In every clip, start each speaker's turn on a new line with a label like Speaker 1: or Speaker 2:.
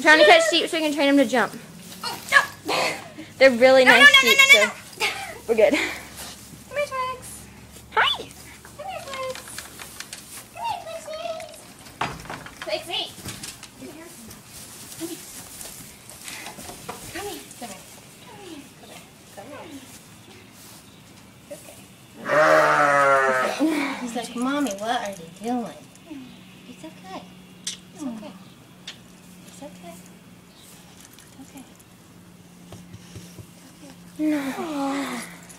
Speaker 1: trying to catch sheep so we can train them to jump. They're really nice sheep, so we're good.
Speaker 2: Come here, Twix.
Speaker 1: Hi.
Speaker 2: Come here, Twix. Come here, Twixie. Twixie. Come here. Come here. Come here. Come here. Come here. Come here. Come here. Okay. He's like, Mommy, what are you doing? It's okay. It's okay. It's okay. Okay.
Speaker 1: No.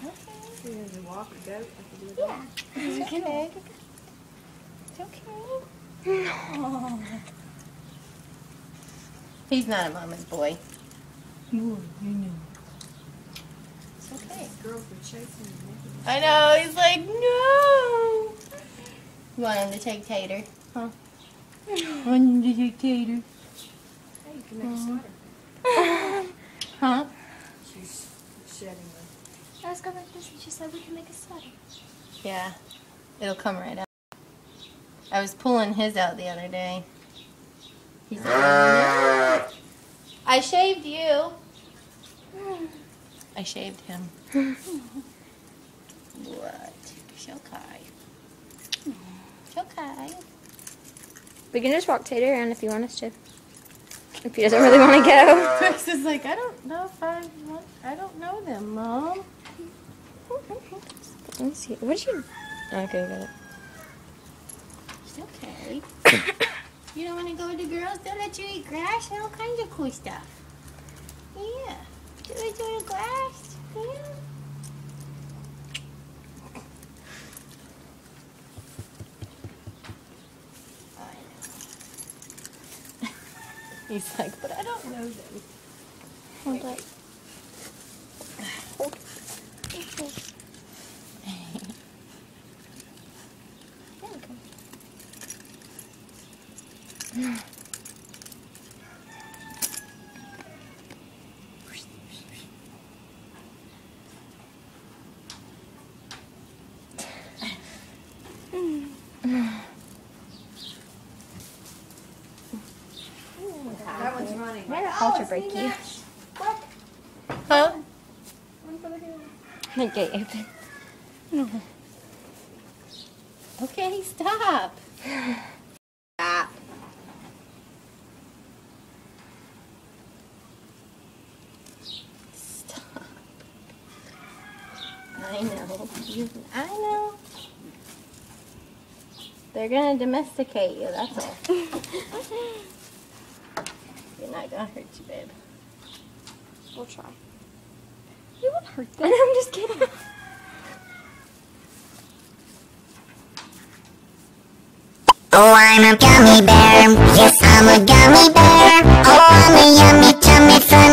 Speaker 2: Okay.
Speaker 3: You have to walk or go?
Speaker 2: Yeah. It's okay. It's okay. No. He's not a mama's boy. No, you know. It's okay.
Speaker 3: Girls were chasing him.
Speaker 2: I know. He's like, no. You want him to take Tater? Huh? I want him to take Tater.
Speaker 3: Hey, you can make a sweater.
Speaker 2: Huh?
Speaker 3: She's shedding the...
Speaker 2: Let's go like this and she said we can make a sweater. Yeah. It'll come right out. I was pulling his out the other day. He's like, no. I shaved you. I shaved him. What? Shokai. Shokai.
Speaker 1: We can just walk Tater around if you want us to. If he doesn't really want to go.
Speaker 2: Twix is like, I don't know if I want, I don't know them, Mom.
Speaker 1: Let me see. What did you... Okay, got it.
Speaker 2: It's okay. You don't want to go with the girls? They'll let you eat grass and all kinds of cool stuff. Yeah. Do they do the grass? Yeah. I know. He's like, but I don't know them.
Speaker 1: Hold up. Hold.
Speaker 3: That one's running.
Speaker 1: Why did Ultra break you?
Speaker 2: What? Huh?
Speaker 1: The gate open. No.
Speaker 2: Okay, stop. Stop. Stop. I know. I know. They're gonna domesticate you, that's all. They're not gonna hurt you, babe.
Speaker 1: We'll try. You won't hurt them. I'm just kidding.
Speaker 4: Oh, I'm a gummy bear. Yes, I'm a gummy bear. Oh, I'm a yummy tummy for